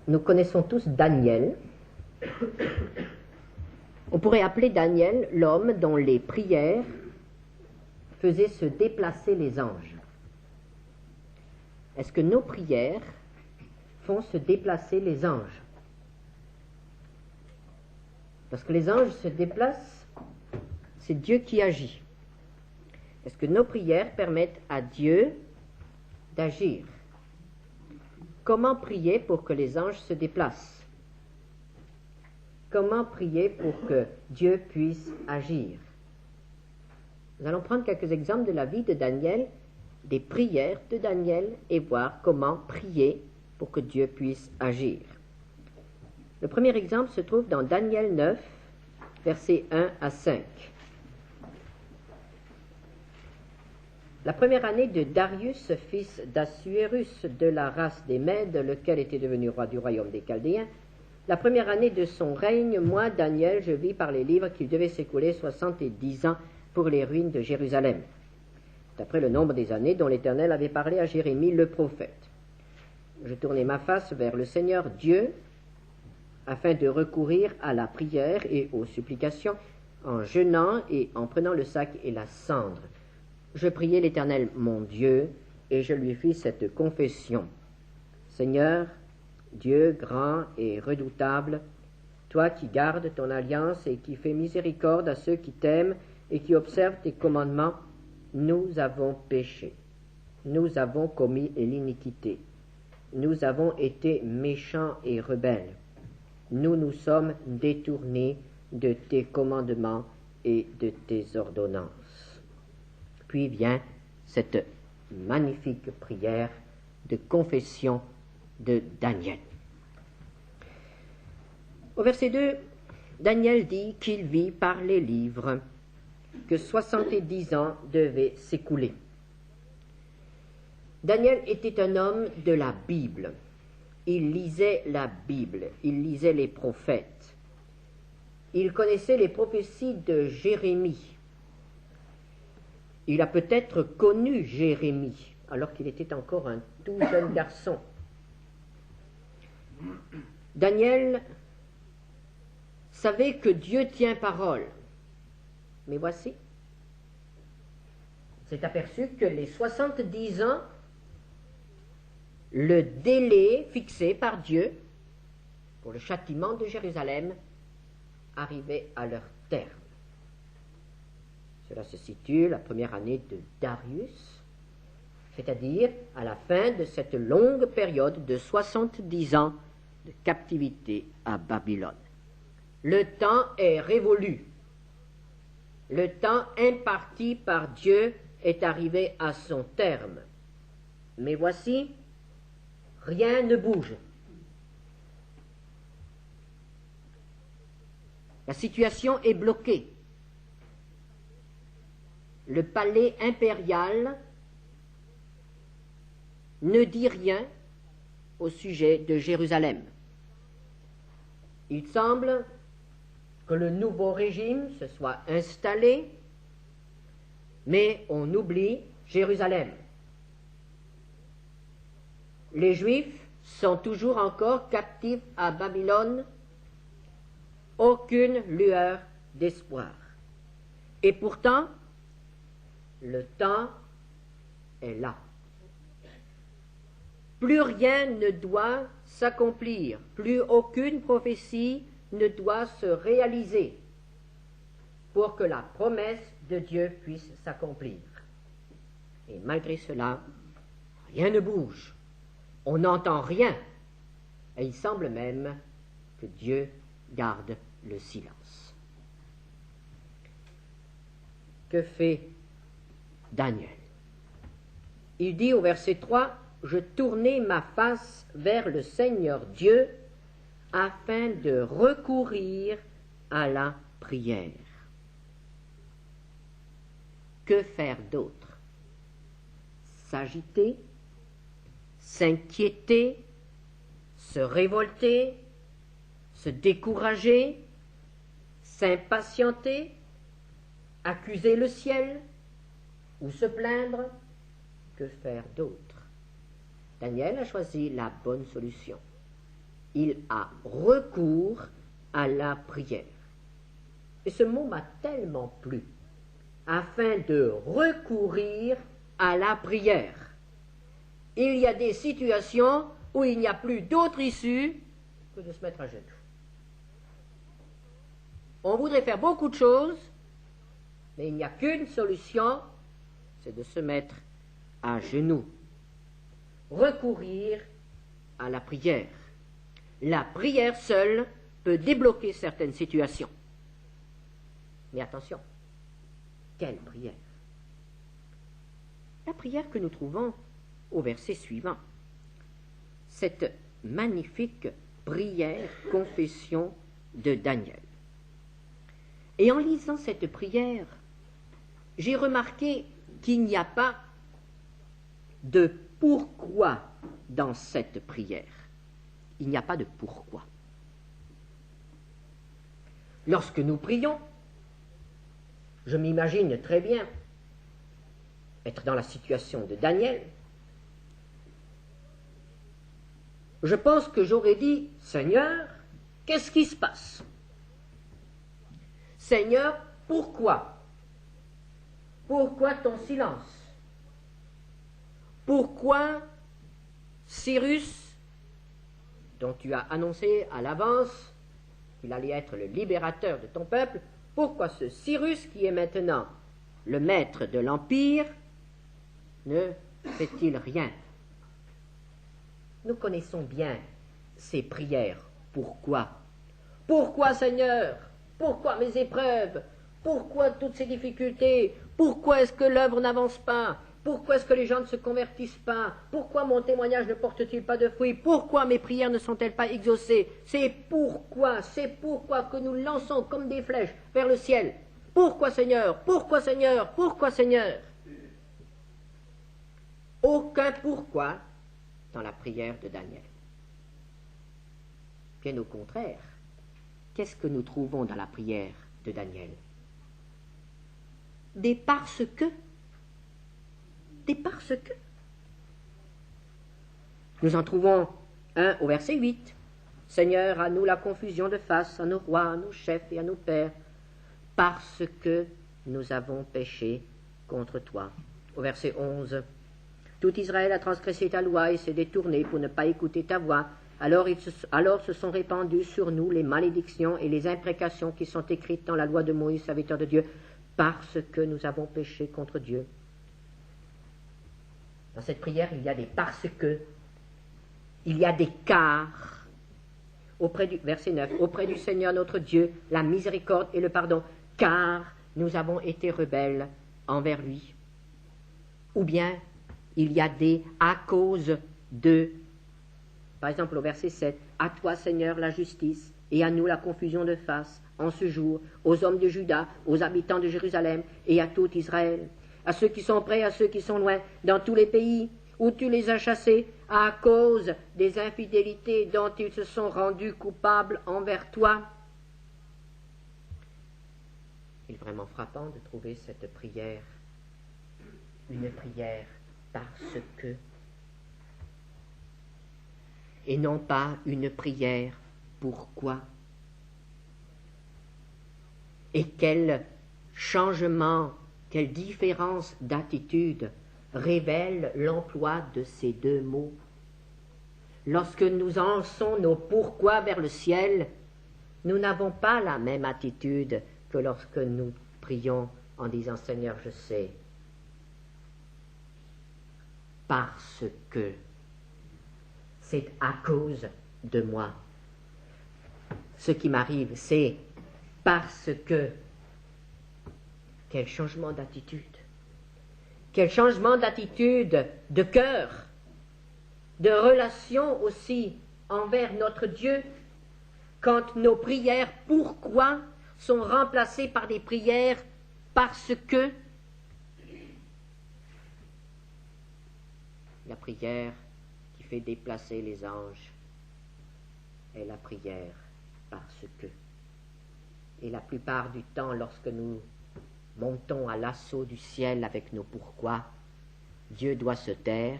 Nous connaissons tous Daniel. On pourrait appeler Daniel l'homme dont les prières faisaient se déplacer les anges. Est-ce que nos prières font se déplacer les anges? Parce que les anges se déplacent, c'est Dieu qui agit. Est-ce que nos prières permettent à Dieu d'agir? Comment prier pour que les anges se déplacent? Comment prier pour que Dieu puisse agir? Nous allons prendre quelques exemples de la vie de Daniel, des prières de Daniel, et voir comment prier pour que Dieu puisse agir. Le premier exemple se trouve dans Daniel 9, versets 1 à 5. La première année de Darius, fils d'Assuérus, de la race des Mèdes, lequel était devenu roi du royaume des Chaldéens, la première année de son règne, moi, Daniel, je vis par les livres qu'il devait s'écouler 70 ans pour les ruines de Jérusalem, d'après le nombre des années dont l'Éternel avait parlé à Jérémie le prophète. Je tournai ma face vers le Seigneur Dieu, afin de recourir à la prière et aux supplications, en jeûnant et en prenant le sac et la cendre. Je priai l'Éternel mon Dieu, et je lui fis cette confession. Seigneur, Dieu grand et redoutable, toi qui gardes ton alliance et qui fais miséricorde à ceux qui t'aiment et qui observent tes commandements, nous avons péché. Nous avons commis l'iniquité. Nous avons été méchants et rebelles. Nous nous sommes détournés de tes commandements et de tes ordonnances. Puis vient cette magnifique prière de confession de Daniel. Au verset 2, Daniel dit qu'il vit par les livres que 70 ans devaient s'écouler. Daniel était un homme de la Bible. Il lisait la Bible, il lisait les prophètes. Il connaissait les prophéties de Jérémie. Il a peut-être connu Jérémie, alors qu'il était encore un tout jeune garçon. Daniel savait que Dieu tient parole. Mais voici, s'est aperçu que les 70 ans, le délai fixé par Dieu pour le châtiment de Jérusalem, arrivait à leur terme. Cela se situe la première année de Darius, c'est-à-dire à la fin de cette longue période de 70 ans de captivité à Babylone. Le temps est révolu. Le temps imparti par Dieu est arrivé à son terme. Mais voici, rien ne bouge. La situation est bloquée. Le palais impérial ne dit rien au sujet de Jérusalem. Il semble que le nouveau régime se soit installé, mais on oublie Jérusalem. Les Juifs sont toujours encore captifs à Babylone, aucune lueur d'espoir. Et pourtant, le temps est là. Plus rien ne doit s'accomplir, plus aucune prophétie ne doit se réaliser pour que la promesse de Dieu puisse s'accomplir. Et malgré cela, rien ne bouge. On n'entend rien. Et il semble même que Dieu garde le silence. Que fait Daniel? Il dit au verset 3, « Je tournai ma face vers le Seigneur Dieu afin de recourir à la prière. » Que faire d'autre? S'agiter, s'inquiéter, se révolter, se décourager, s'impatienter, accuser le ciel ou se plaindre? Que faire d'autre? Daniel a choisi la bonne solution. il a recours à la prière. Et ce mot m'a tellement plu, afin de recourir à la prière. Il y a des situations où il n'y a plus d'autre issue que de se mettre à genoux. On voudrait faire beaucoup de choses, mais il n'y a qu'une solution, c'est de se mettre à genoux. Recourir à la prière. La prière seule peut débloquer certaines situations. Mais attention, quelle prière? La prière que nous trouvons au verset suivant. Cette magnifique prière, confession de Daniel. Et en lisant cette prière, j'ai remarqué qu'il n'y a pas de pourquoi dans cette prière. Il n'y a pas de pourquoi. Lorsque nous prions, je m'imagine très bien être dans la situation de Daniel. Je pense que j'aurais dit, Seigneur, qu'est-ce qui se passe? Seigneur, pourquoi? Pourquoi ton silence? Pourquoi Cyrus, dont tu as annoncé à l'avance qu'il allait être le libérateur de ton peuple, pourquoi ce Cyrus, qui est maintenant le maître de l'Empire, ne fait-il rien? Nous connaissons bien ces prières. Pourquoi? Pourquoi, Seigneur? Pourquoi mes épreuves? Pourquoi toutes ces difficultés? Pourquoi est-ce que l'œuvre n'avance pas? Pourquoi est-ce que les gens ne se convertissent pas? Pourquoi mon témoignage ne porte-t-il pas de fruits? Pourquoi mes prières ne sont-elles pas exaucées? C'est pourquoi que nous lançons comme des flèches vers le ciel. Pourquoi, Seigneur? Pourquoi, Seigneur? Pourquoi, Seigneur? Aucun pourquoi dans la prière de Daniel. Bien au contraire, qu'est-ce que nous trouvons dans la prière de Daniel? Des parce que. Des parce que. Nous en trouvons un au verset 8. Seigneur, à nous la confusion de face, à nos rois, à nos chefs et à nos pères, parce que nous avons péché contre toi. Au verset 11. Tout Israël a transgressé ta loi et s'est détourné pour ne pas écouter ta voix. Alors se sont répandues sur nous les malédictions et les imprécations qui sont écrites dans la loi de Moïse, serviteur de Dieu, parce que nous avons péché contre Dieu. Dans cette prière, il y a des parce que, il y a des car. Verset 9, auprès du Seigneur notre Dieu, la miséricorde et le pardon, car nous avons été rebelles envers lui. Ou bien, il y a des à cause de. Par exemple, au verset 7, à toi, Seigneur, la justice, et à nous la confusion de face, en ce jour, aux hommes de Juda, aux habitants de Jérusalem, et à tout Israël, à ceux qui sont près, à ceux qui sont loin, dans tous les pays où tu les as chassés, à cause des infidélités dont ils se sont rendus coupables envers toi. Il est vraiment frappant de trouver cette prière, une prière parce que, et non pas une prière pourquoi. Et quel changement, quelle différence d'attitude révèle l'emploi de ces deux mots. Lorsque nous lançons nos pourquoi vers le ciel, nous n'avons pas la même attitude que lorsque nous prions en disant « Seigneur, je sais, parce que c'est à cause de moi. Ce qui m'arrive, c'est parce que... » Quel changement d'attitude! Quel changement d'attitude, de cœur, de relation aussi envers notre Dieu, quand nos prières « pourquoi » sont remplacées par des prières « parce que ». La prière qui fait déplacer les anges est la prière « parce que ». Et la plupart du temps, lorsque nous montons à l'assaut du ciel avec nos pourquoi, Dieu doit se taire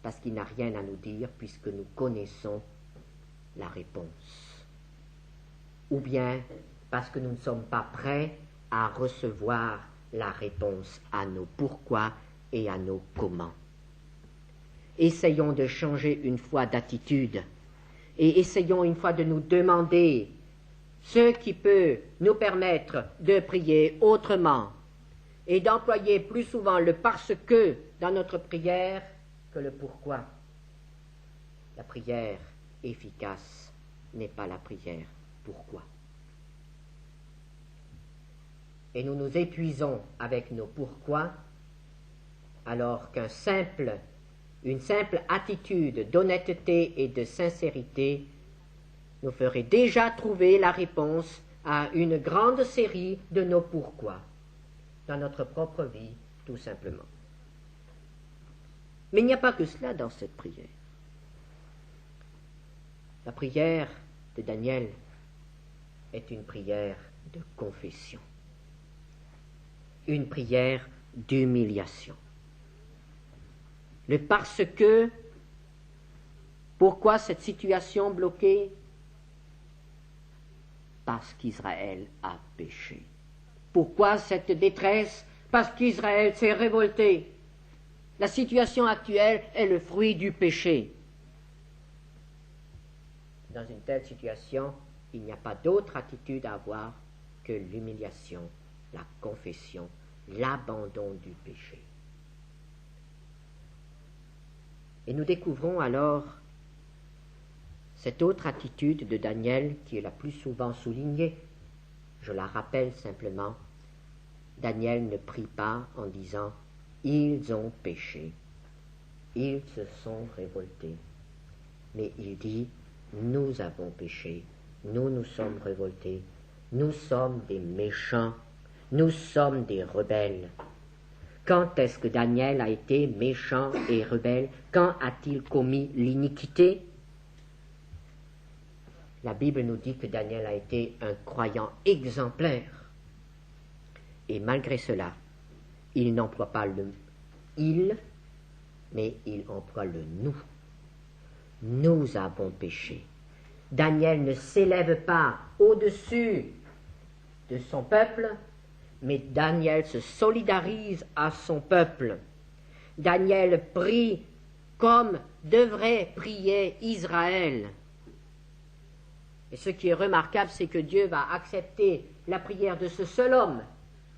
parce qu'il n'a rien à nous dire puisque nous connaissons la réponse, ou bien parce que nous ne sommes pas prêts à recevoir la réponse à nos pourquoi et à nos comment. Essayons de changer une fois d'attitude et essayons une fois de nous demander ce qui peut nous permettre de prier autrement et d'employer plus souvent le parce que dans notre prière que le pourquoi. La prière efficace n'est pas la prière pourquoi. Et nous nous épuisons avec nos pourquoi, alors qu'une simple attitude d'honnêteté et de sincérité nous ferait déjà trouver la réponse à une grande série de nos pourquoi, dans notre propre vie, tout simplement. Mais il n'y a pas que cela dans cette prière. La prière de Daniel est une prière de confession, une prière d'humiliation. Le parce que, pourquoi cette situation bloquée? Parce qu'Israël a péché. Pourquoi cette détresse? Parce qu'Israël s'est révolté. La situation actuelle est le fruit du péché. Dans une telle situation, il n'y a pas d'autre attitude à avoir que l'humiliation, la confession, l'abandon du péché. Et nous découvrons alors cette autre attitude de Daniel qui est la plus souvent soulignée. Je la rappelle simplement. Daniel ne prie pas en disant « Ils ont péché, ils se sont révoltés », mais il dit « Nous avons péché, nous nous sommes révoltés, nous sommes des méchants, nous sommes des rebelles ». Quand est-ce que Daniel a été méchant et rebelle? Quand a-t-il commis l'iniquité? La Bible nous dit que Daniel a été un croyant exemplaire. Et malgré cela, il n'emploie pas le « il », mais il emploie le « nous ». Nous avons péché. Daniel ne s'élève pas au-dessus de son peuple, mais Daniel se solidarise à son peuple. Daniel prie comme devrait prier Israël. Et ce qui est remarquable, c'est que Dieu va accepter la prière de ce seul homme,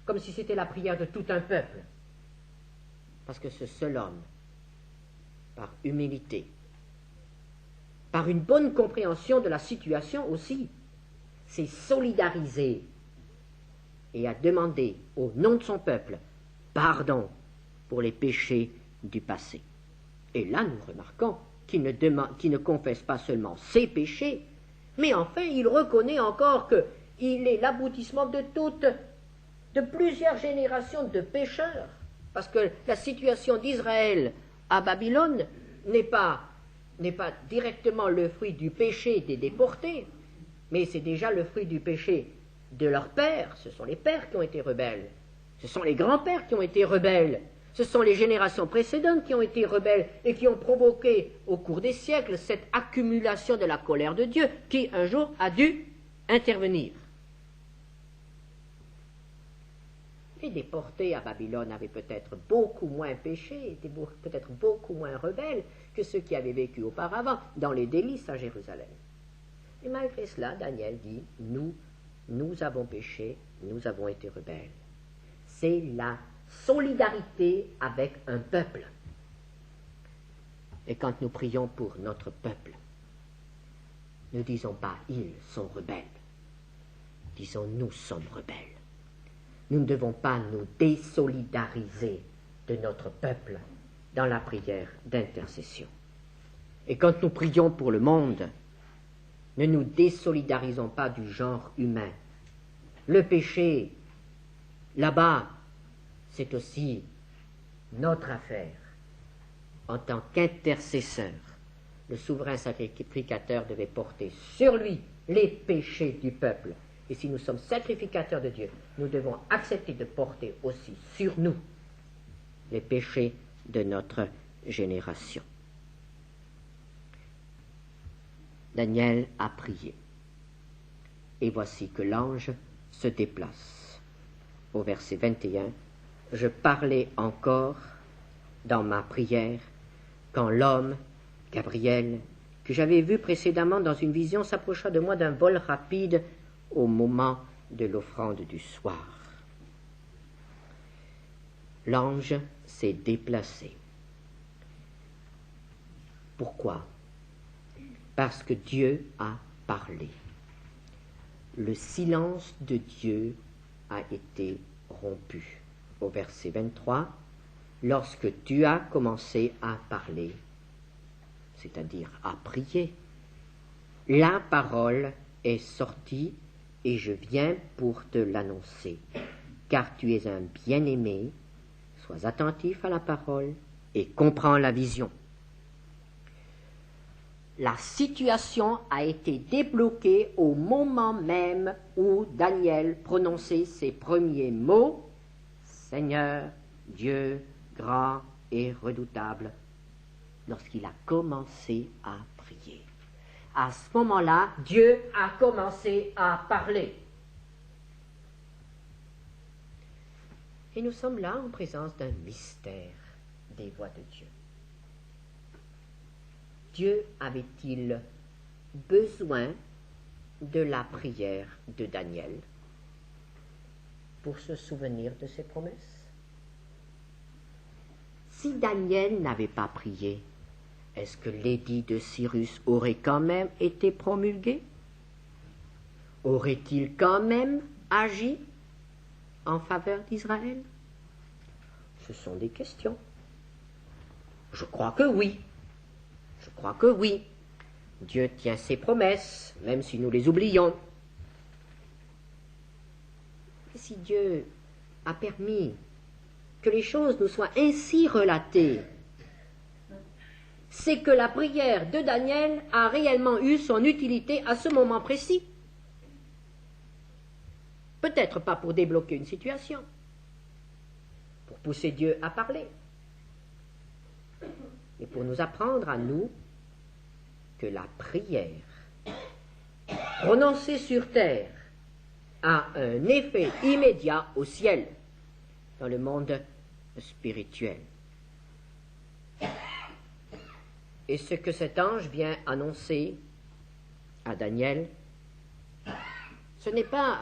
comme si c'était la prière de tout un peuple. Parce que ce seul homme, par humilité, par une bonne compréhension de la situation aussi, s'est solidarisé et a demandé au nom de son peuple pardon pour les péchés du passé. Et là, nous remarquons qu'il ne confesse pas seulement ses péchés, mais enfin, il reconnaît encore qu'il est l'aboutissement de plusieurs générations de pécheurs, parce que la situation d'Israël à Babylone n'est pas directement le fruit du péché des déportés, mais c'est déjà le fruit du péché de leurs pères. Ce sont les pères qui ont été rebelles, ce sont les grands-pères qui ont été rebelles, ce sont les générations précédentes qui ont été rebelles et qui ont provoqué au cours des siècles cette accumulation de la colère de Dieu qui un jour a dû intervenir. Les déportés à Babylone avaient peut-être beaucoup moins péché, étaient peut-être beaucoup moins rebelles que ceux qui avaient vécu auparavant dans les délices à Jérusalem. Et malgré cela, Daniel dit, nous avons péché, nous avons été rebelles. C'est la solidarité avec un peuple. Et quand nous prions pour notre peuple, ne disons pas ils sont rebelles, disons nous sommes rebelles. Nous ne devons pas nous désolidariser de notre peuple dans la prière d'intercession. Et quand nous prions pour le monde, ne nous désolidarisons pas du genre humain. Le péché, là-bas, c'est aussi notre affaire. En tant qu'intercesseur, le souverain sacrificateur devait porter sur lui les péchés du peuple. Et si nous sommes sacrificateurs de Dieu, nous devons accepter de porter aussi sur nous les péchés de notre génération. Daniel a prié. Et voici que l'ange se déplace. Au verset 21, « Je parlais encore dans ma prière quand l'homme, Gabriel, que j'avais vu précédemment dans une vision, s'approcha de moi d'un vol rapide au moment de l'offrande du soir. » L'ange s'est déplacé. Pourquoi? Parce que Dieu a parlé. Le silence de Dieu a été rompu. Au verset 23, lorsque tu as commencé à parler, c'est-à-dire à prier, la parole est sortie et je viens pour te l'annoncer, car tu es un bien-aimé, sois attentif à la parole et comprends la vision. La situation a été débloquée au moment même où Daniel prononçait ses premiers mots, « Seigneur, Dieu, grand et redoutable », lorsqu'il a commencé à prier. À ce moment-là, Dieu a commencé à parler. Et nous sommes là en présence d'un mystère des voix de Dieu. Dieu avait-il besoin de la prière de Daniel pour se souvenir de ses promesses? Si Daniel n'avait pas prié, est-ce que l'édit de Cyrus aurait quand même été promulgué? Aurait-il quand même agi en faveur d'Israël? Ce sont des questions. Je crois que oui. Je crois que oui. Dieu tient ses promesses, même si nous les oublions. Et si Dieu a permis que les choses nous soient ainsi relatées, c'est que la prière de Daniel a réellement eu son utilité à ce moment précis. Peut-être pas pour débloquer une situation, pour pousser Dieu à parler, mais pour nous apprendre à nous que la prière prononcée sur terre a un effet immédiat au ciel, dans le monde spirituel. Et ce que cet ange vient annoncer à Daniel, ce n'est pas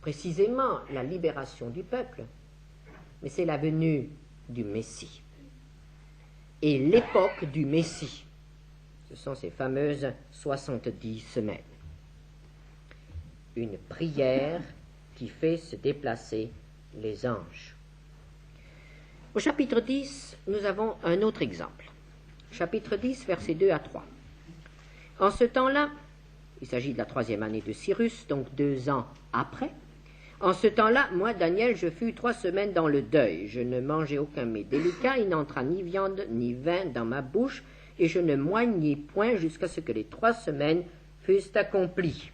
précisément la libération du peuple, mais c'est la venue du Messie. Et l'époque du Messie, ce sont ces fameuses 70 semaines. Une prière qui fait se déplacer les anges. Au chapitre 10, nous avons un autre exemple. Chapitre 10, versets 2 à 3. En ce temps-là, il s'agit de la 3e année de Cyrus, donc 2 ans après. En ce temps-là, moi, Daniel, je fus 3 semaines dans le deuil. Je ne mangeai aucun mets délicat, il n'entra ni viande ni vin dans ma bouche, et je ne moignis point jusqu'à ce que les 3 semaines fussent accomplies.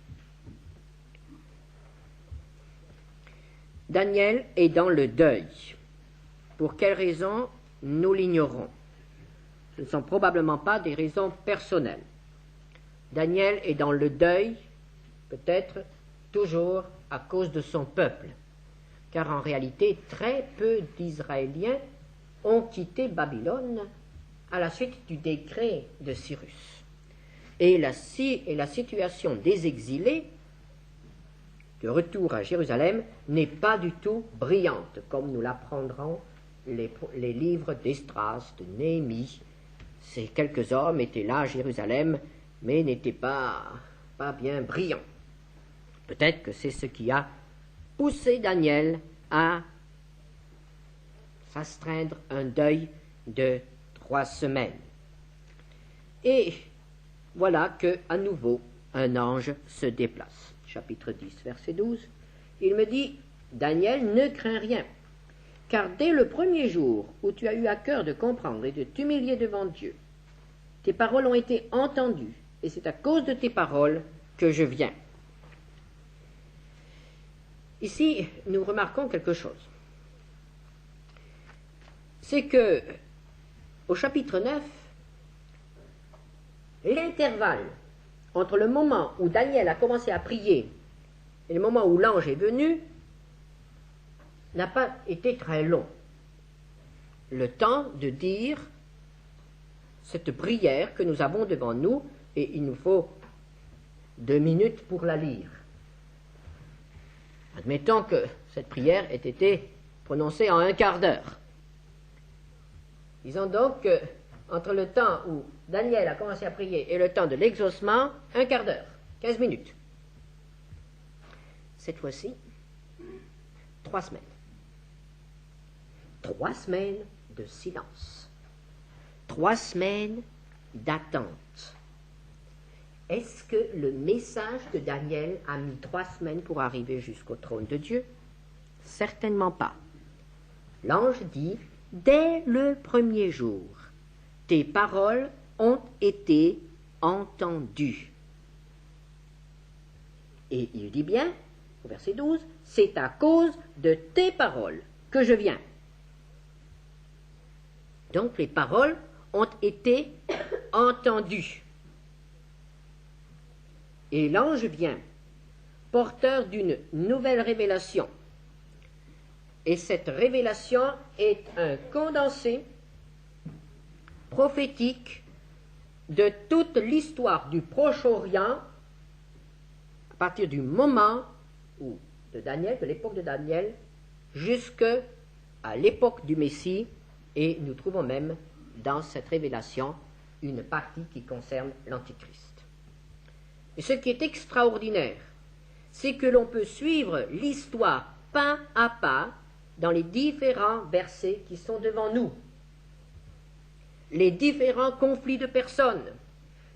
Daniel est dans le deuil. Pour quelles raisons, nous l'ignorons. Ce ne sont probablement pas des raisons personnelles. Daniel est dans le deuil, peut-être toujours à cause de son peuple, car en réalité, très peu d'Israéliens ont quitté Babylone à la suite du décret de Cyrus. Et la situation des exilés, de retour à Jérusalem, n'est pas du tout brillante, comme nous l'apprendront les livres d'Esdras, de Néhémie. Ces quelques hommes étaient là à Jérusalem, mais n'étaient pas bien brillants. Peut-être que c'est ce qui a poussé Daniel à s'astreindre un deuil de 3 semaines. Et voilà que, à nouveau, un ange se déplace. Chapitre 10, verset 12. Il me dit, Daniel, ne crains rien, car dès le premier jour où tu as eu à cœur de comprendre et de t'humilier devant Dieu, tes paroles ont été entendues, et c'est à cause de tes paroles que je viens. Ici, nous remarquons quelque chose. C'est que, au chapitre 9, L'intervalle entre le moment où Daniel a commencé à prier et le moment où l'ange est venu n'a pas été très long. Le temps de dire cette prière que nous avons devant nous, et il nous faut 2 minutes pour la lire. Admettons que cette prière ait été prononcée en 1/4 d'heure. Disons donc que entre le temps où Daniel a commencé à prier et le temps de l'exaucement, 1/4 d'heure, 15 minutes. Cette fois-ci, 3 semaines. 3 semaines de silence. 3 semaines d'attente. Est-ce que le message de Daniel a mis 3 semaines pour arriver jusqu'au trône de Dieu? Certainement pas. L'ange dit, dès le premier jour, tes paroles ont été entendues. Et il dit bien, au verset 12, c'est à cause de tes paroles que je viens. Donc les paroles ont été entendues. Et l'ange vient, porteur d'une nouvelle révélation. Et cette révélation est un condensé prophétique de toute l'histoire du Proche-Orient à partir du moment où, de l'époque de Daniel, jusqu'à l'époque du Messie, et nous trouvons même dans cette révélation une partie qui concerne l'Antichrist. Et ce qui est extraordinaire, c'est que l'on peut suivre l'histoire pas à pas dans les différents versets qui sont devant nous. Les différents conflits de personnes,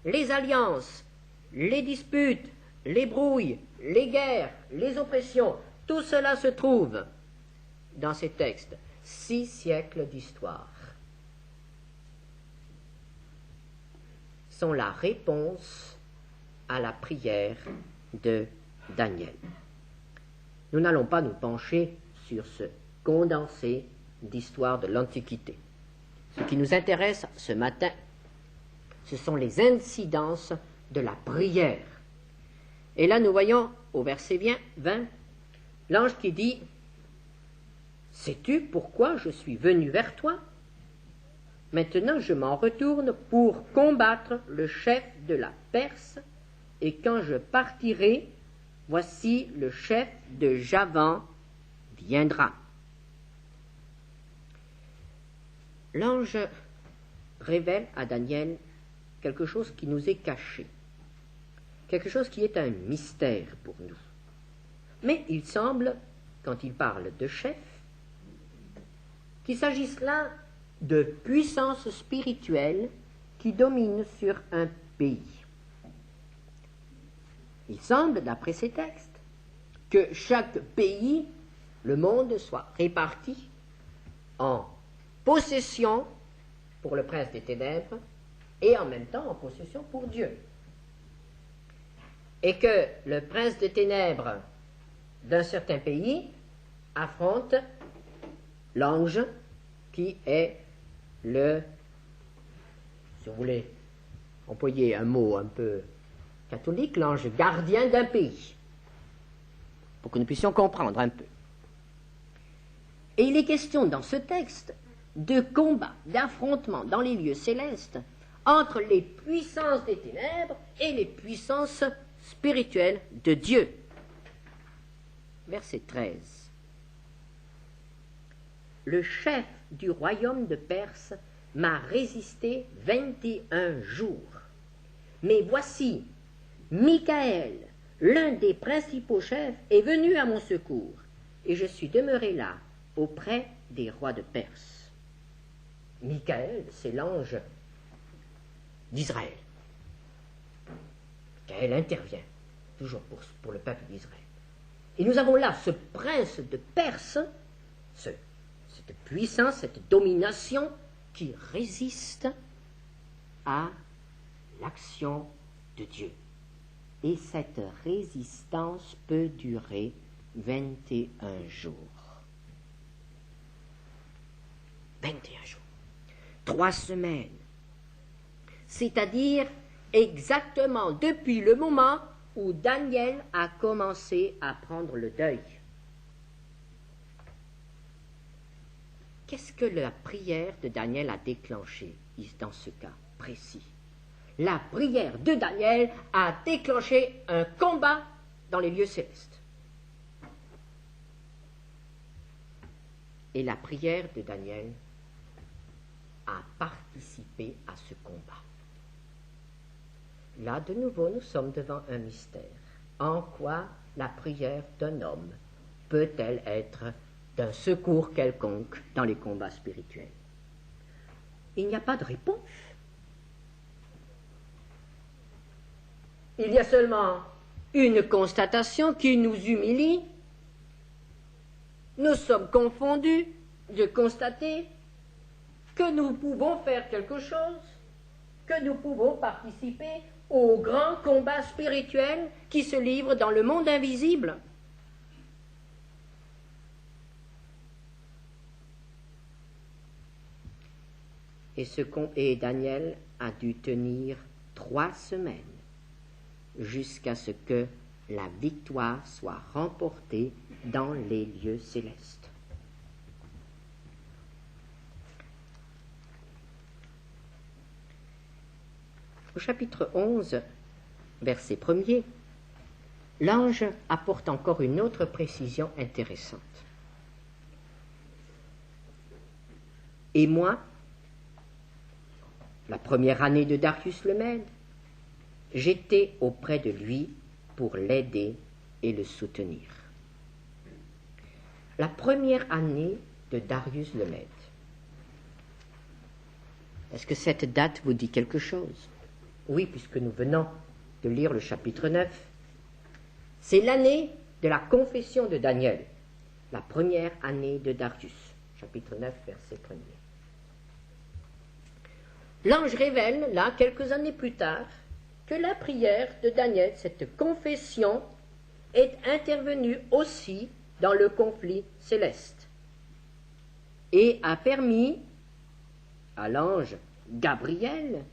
les alliances, les disputes, les brouilles, les guerres, les oppressions, tout cela se trouve dans ces textes. 6 siècles d'histoire sont la réponse à la prière de Daniel. Nous n'allons pas nous pencher sur ce condensé d'histoire de l'Antiquité. Ce qui nous intéresse ce matin, ce sont les incidences de la prière. Et là, nous voyons au verset 20, l'ange qui dit « Sais-tu pourquoi je suis venu vers toi? Maintenant je m'en retourne pour combattre le chef de la Perse, et quand je partirai, voici le chef de Javan viendra. » L'ange révèle à Daniel quelque chose qui nous est caché, quelque chose qui est un mystère pour nous. Mais il semble, quand il parle de chef, qu'il s'agisse là de puissance spirituelle qui domine sur un pays. Il semble, d'après ces textes, que chaque pays, le monde, soit réparti en possession pour le prince des ténèbres et en même temps en possession pour Dieu. Et que le prince des ténèbres d'un certain pays affronte l'ange qui est le, si vous voulez employer un mot un peu catholique, l'ange gardien d'un pays, pour que nous puissions comprendre un peu. Et il est question dans ce texte de combat, d'affrontement dans les lieux célestes entre les puissances des ténèbres et les puissances spirituelles de Dieu. Verset 13. Le chef du royaume de Perse m'a résisté 21 jours. Mais voici, Michael, l'un des principaux chefs, est venu à mon secours, et je suis demeuré là, auprès des rois de Perse. Michael, c'est l'ange d'Israël. Michael intervient, toujours pour le peuple d'Israël. Et nous avons là ce prince de Perse, cette puissance, cette domination qui résiste à l'action de Dieu. Et cette résistance peut durer 21 jours. 21 jours. 3 semaines. C'est-à-dire exactement depuis le moment où Daniel a commencé à prendre le deuil. Qu'est-ce que la prière de Daniel a déclenché dans ce cas précis? La prière de Daniel a déclenché un combat dans les lieux célestes. Et la prière de Daniel a participé à ce combat. Là, de nouveau, nous sommes devant un mystère. En quoi la prière d'un homme peut-elle être d'un secours quelconque dans les combats spirituels? Il n'y a pas de réponse. Il y a seulement une constatation qui nous humilie. Nous sommes confondus de constater que nous pouvons faire quelque chose, que nous pouvons participer au grand combat spirituel qui se livre dans le monde invisible. Et Daniel a dû tenir 3 semaines jusqu'à ce que la victoire soit remportée dans les lieux célestes. Au chapitre 11, verset 1er, l'ange apporte encore une autre précision intéressante. Et moi, la première année de Darius le Mède, j'étais auprès de lui pour l'aider et le soutenir. La première année de Darius le Mède. Est-ce que cette date vous dit quelque chose? Oui, puisque nous venons de lire le chapitre 9. C'est l'année de la confession de Daniel, la première année de Darius, chapitre 9, verset 1er. L'ange révèle, là, quelques années plus tard, que la prière de Daniel, cette confession, est intervenue aussi dans le conflit céleste et a permis à l'ange Gabriel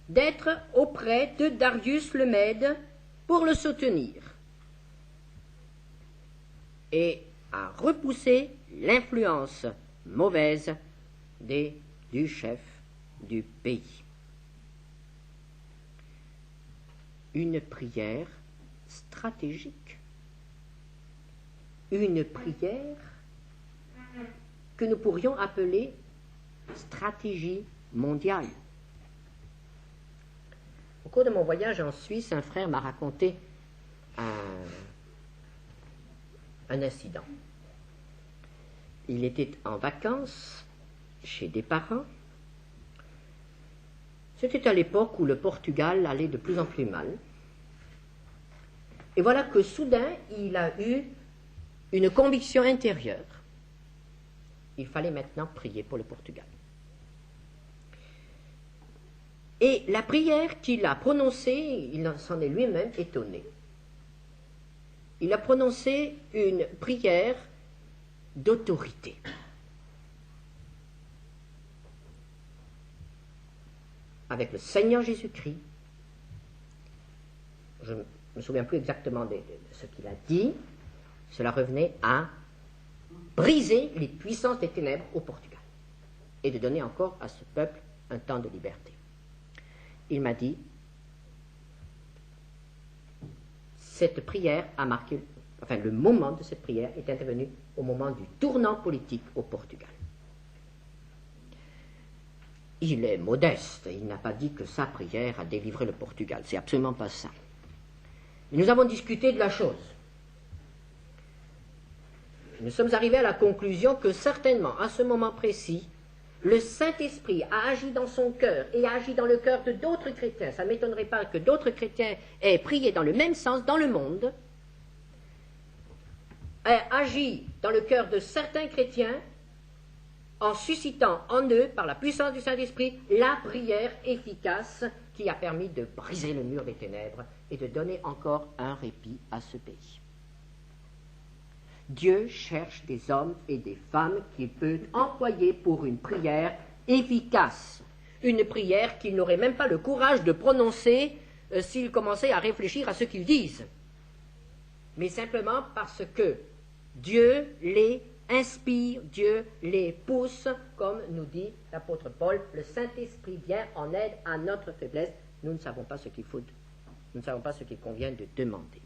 d'être auprès de Darius le Mède pour le soutenir et a repoussé l'influence mauvaise du chef du pays. Une prière stratégique, une prière que nous pourrions appeler stratégie mondiale. Au cours de mon voyage en Suisse, un frère m'a raconté un incident. Il était en vacances chez des parents. C'était à l'époque où le Portugal allait de plus en plus mal. Et voilà que soudain, il a eu une conviction intérieure. Il fallait maintenant prier pour le Portugal. Et la prière qu'il a prononcée, il s'en est lui-même étonné. Il a prononcé une prière d'autorité. Avec le Seigneur Jésus-Christ, je ne me souviens plus exactement de ce qu'il a dit, cela revenait à briser les puissances des ténèbres au Portugal et de donner encore à ce peuple un temps de liberté. Il m'a dit, cette prière a marqué, le moment de cette prière est intervenu au moment du tournant politique au Portugal. Il est modeste, il n'a pas dit que sa prière a délivré le Portugal, c'est absolument pas ça. Mais nous avons discuté de la chose. Nous sommes arrivés à la conclusion que certainement, à ce moment précis, le Saint-Esprit a agi dans son cœur et a agi dans le cœur de d'autres chrétiens. Ça ne m'étonnerait pas que d'autres chrétiens aient prié dans le même sens dans le monde, a agi dans le cœur de certains chrétiens en suscitant en eux, par la puissance du Saint-Esprit, la prière efficace qui a permis de briser le mur des ténèbres et de donner encore un répit à ce pays. Dieu cherche des hommes et des femmes qu'il peut employer pour une prière efficace, une prière qu'ils n'auraient même pas le courage de prononcer s'ils commençaient à réfléchir à ce qu'ils disent, mais simplement parce que Dieu les inspire, Dieu les pousse, comme nous dit l'apôtre Paul, le Saint-Esprit vient en aide à notre faiblesse. Nous ne savons pas ce qu'il faut, nous ne savons pas ce qu'il convient de demander.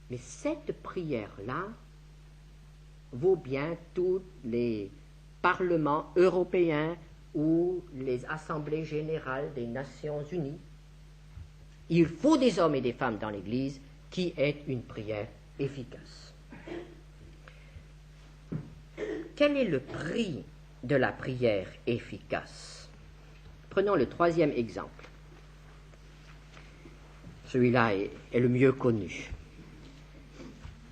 Mais cette prière-là vaut bien tous les parlements européens ou les assemblées générales des Nations Unies. Il faut des hommes et des femmes dans l'Église qui aient une prière efficace. Quel est le prix de la prière efficace? Prenons le troisième exemple. Celui-là est le mieux connu.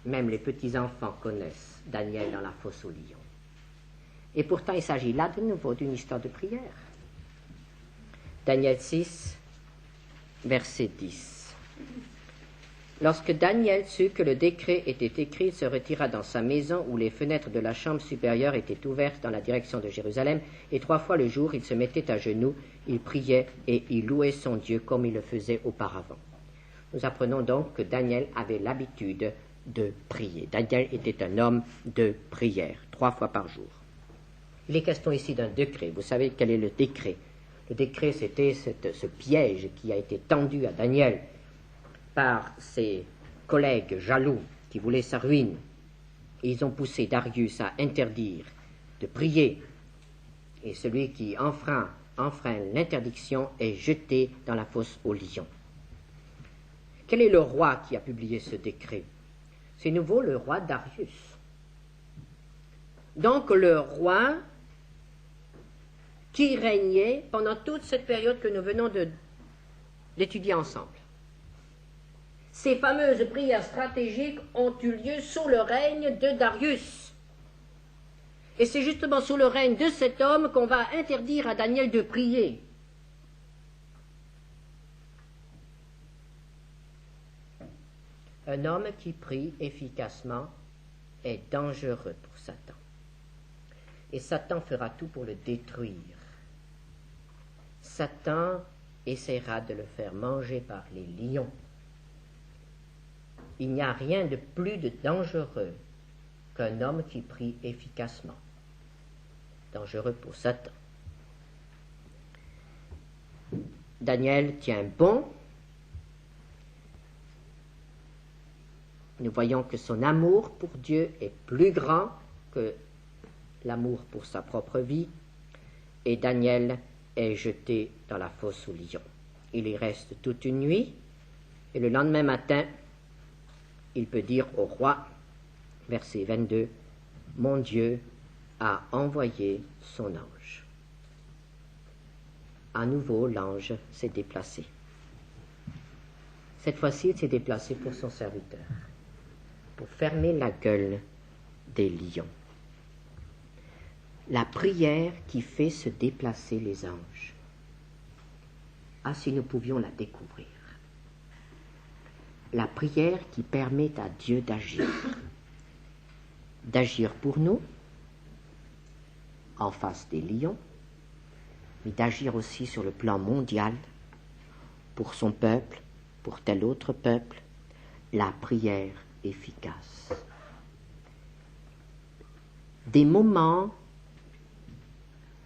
Même les petits-enfants connaissent Daniel dans la fosse aux lions. Et pourtant, il s'agit là de nouveau d'une histoire de prière. Daniel 6, verset 10. Lorsque Daniel sut que le décret était écrit, il se retira dans sa maison où les fenêtres de la chambre supérieure étaient ouvertes dans la direction de Jérusalem, et 3 fois le jour, il se mettait à genoux, il priait et il louait son Dieu comme il le faisait auparavant. Nous apprenons donc que Daniel avait l'habitude de prier. Daniel était un homme de prière, 3 fois par jour. Il est question ici d'un décret. Vous savez quel est le décret? Le décret, c'était ce piège qui a été tendu à Daniel par ses collègues jaloux qui voulaient sa ruine. Et ils ont poussé Darius à interdire de prier. Et celui qui enfreint l'interdiction est jeté dans la fosse aux lions. Quel est le roi qui a publié ce décret? C'est nouveau le roi Darius. Donc le roi qui régnait pendant toute cette période que nous venons d'étudier ensemble. Ces fameuses prières stratégiques ont eu lieu sous le règne de Darius. Et c'est justement sous le règne de cet homme qu'on va interdire à Daniel de prier. Un homme qui prie efficacement est dangereux pour Satan. Et Satan fera tout pour le détruire. Satan essaiera de le faire manger par les lions. Il n'y a rien de plus dangereux qu'un homme qui prie efficacement. Dangereux pour Satan. Daniel tient bon. Nous voyons que son amour pour Dieu est plus grand que l'amour pour sa propre vie. Et Daniel est jeté dans la fosse aux lions. Il y reste toute une nuit. Et le lendemain matin, il peut dire au roi, verset 22, « Mon Dieu a envoyé son ange. » À nouveau, l'ange s'est déplacé. Cette fois-ci, il s'est déplacé pour son serviteur, pour fermer la gueule des lions. La prière qui fait se déplacer les anges. Ah, si nous pouvions la découvrir. La prière qui permet à Dieu d'agir. D'agir pour nous, en face des lions, mais d'agir aussi sur le plan mondial, pour son peuple, pour tel autre peuple, la prière efficace. Des moments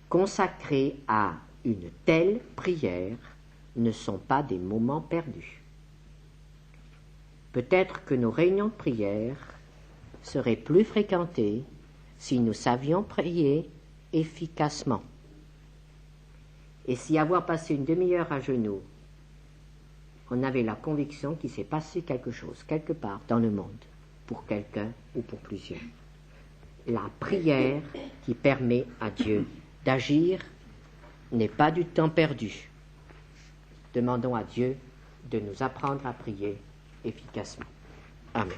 consacrés à une telle prière ne sont pas des moments perdus. Peut-être que nos réunions de prière seraient plus fréquentées si nous savions prier efficacement. Et si avoir passé une demi-heure à genoux, on avait la conviction qu'il s'est passé quelque chose, quelque part dans le monde, pour quelqu'un ou pour plusieurs. La prière qui permet à Dieu d'agir n'est pas du temps perdu. Demandons à Dieu de nous apprendre à prier efficacement. Amen.